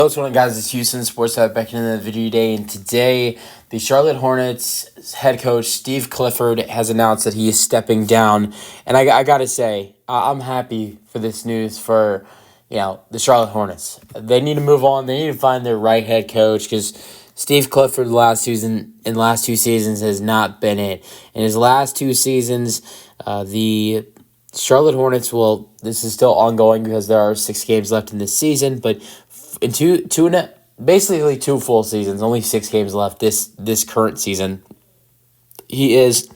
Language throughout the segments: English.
What's going on, guys? It's Houston Sports Hub back in the video today, and today the Charlotte Hornets head coach Steve Clifford has announced that he is stepping down. And I gotta say, I'm happy for this news for the Charlotte Hornets. They need to move on. They need to find their right head coach because Steve Clifford last two seasons has not been it. In his last two seasons, the Charlotte Hornets this is still ongoing because there are 6 games left in this season, but in basically 2 full seasons, only 6 games left this current season. He is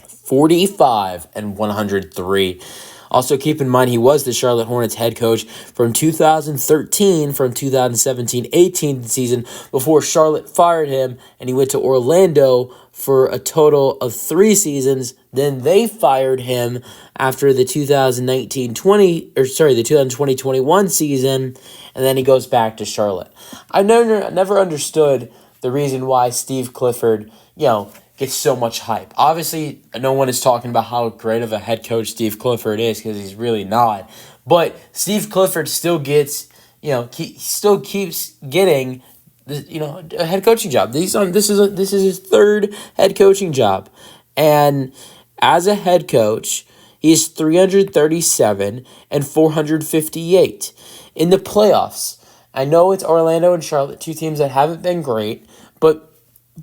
45-103. Also, keep in mind he was the Charlotte Hornets head coach from 2017-18 season before Charlotte fired him and he went to Orlando for a total of 3 seasons. Then they fired him after the 2020-21 season, and then he goes back to Charlotte. I never understood the reason why Steve Clifford, gets so much hype. Obviously, no one is talking about how great of a head coach Steve Clifford is because he's really not. But Steve Clifford still gets, he still keeps getting, a head coaching job. This is his 3rd head coaching job, and as a head coach, he's 337 and 458 in the playoffs. I know it's Orlando and Charlotte, 2 teams that haven't been great, but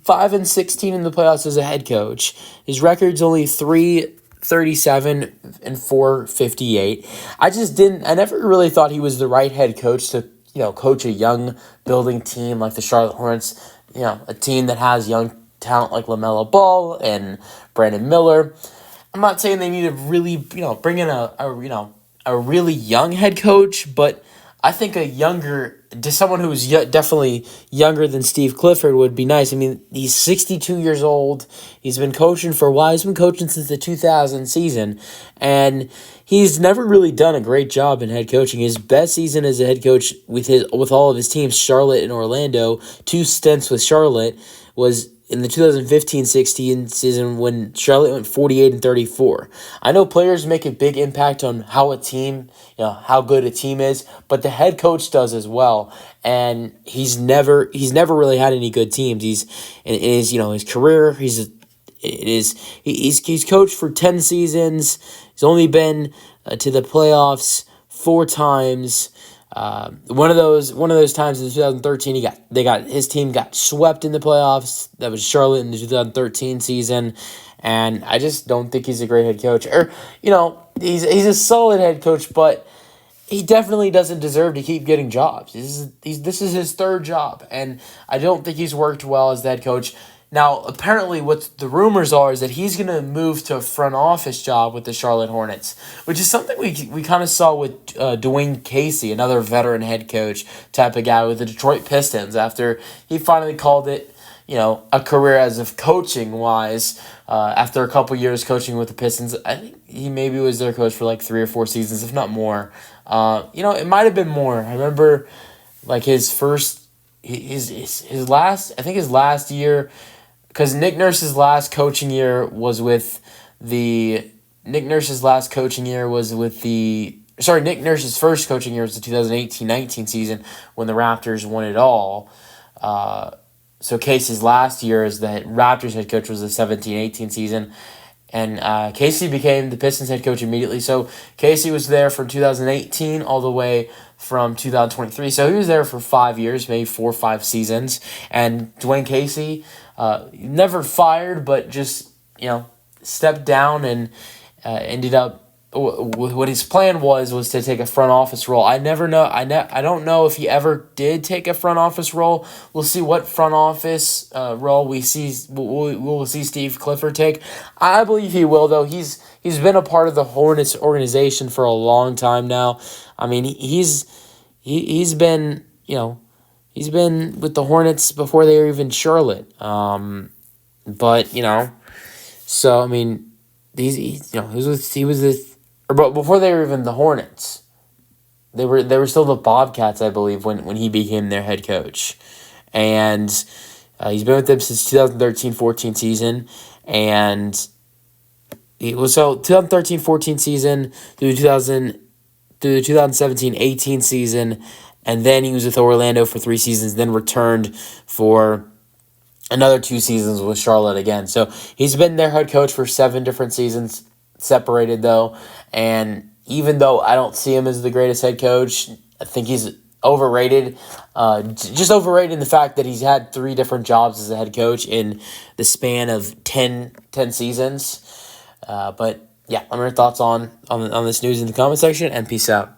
5-16 in the playoffs as a head coach. His record's only 337 and 458. I never really thought he was the right head coach to, coach a young building team like the Charlotte Hornets, a team that has young talent like LaMelo Ball and Brandon Miller. I'm not saying they need to really, bring in a really young head coach, but I think someone who's definitely younger than Steve Clifford would be nice. I mean, he's 62 years old. He's been coaching for a while. He's been coaching since the 2000 season, and he's never really done a great job in head coaching. His best season as a head coach with all of his teams, Charlotte and Orlando, 2 stints with Charlotte, was in the 2015-16 season when Charlotte went 48-34. I know players make a big impact on how a team, how good a team is, but the head coach does as well. And he's never really had any good teams. He's in his career, he's coached for 10 seasons. He's only been to the playoffs 4 times. One of those times in 2013, his team got swept in the playoffs. That was Charlotte in the 2013 season, and I just don't think he's a great head coach. Or he's a solid head coach, but he definitely doesn't deserve to keep getting jobs. This is his 3rd job, and I don't think he's worked well as the head coach. Now, apparently, what the rumors are is that he's going to move to a front office job with the Charlotte Hornets, which is something we kind of saw with Dwayne Casey, another veteran head coach type of guy with the Detroit Pistons, after he finally called it, a career as of coaching-wise. After a couple years coaching with the Pistons, I think he maybe was their coach for like 3 or 4 seasons, if not more. It might have been more. I remember like his last year. Because Nick Nurse's last coaching year was with the Nick Nurse's first coaching year was the 2018-19 season when the Raptors won it all. So Casey's last year as the Raptors head coach was the 17-18 season, and Casey became the Pistons head coach immediately. So Casey was there from 2018 all the way from 2023. So he was there for 5 years, maybe 4 or 5 seasons. And Dwayne Casey, never fired, but just stepped down and ended up. What his plan was to take a front office role. I don't know if he ever did take a front office role. We'll see what front office role we'll see Steve Clifford take. I believe he will, though. He's been a part of the Hornets organization for a long time now. I mean, he's been with the Hornets before they were even Charlotte. But so I mean, he was with. But before they were even the Hornets, they were still the Bobcats, I believe, when he became their head coach, and he's been with them since 2013-14 season, and it was 2013-14 season through the 2017-18 season, and then he was with Orlando for 3 seasons, then returned for another 2 seasons with Charlotte again. So he's been their head coach for 7 different seasons, separated though. And even though I don't see him as the greatest head coach, I think he's overrated. Just overrated in the fact that he's had 3 different jobs as a head coach in the span of 10 seasons. But yeah, let me know your thoughts on this news in the comment section, and peace out.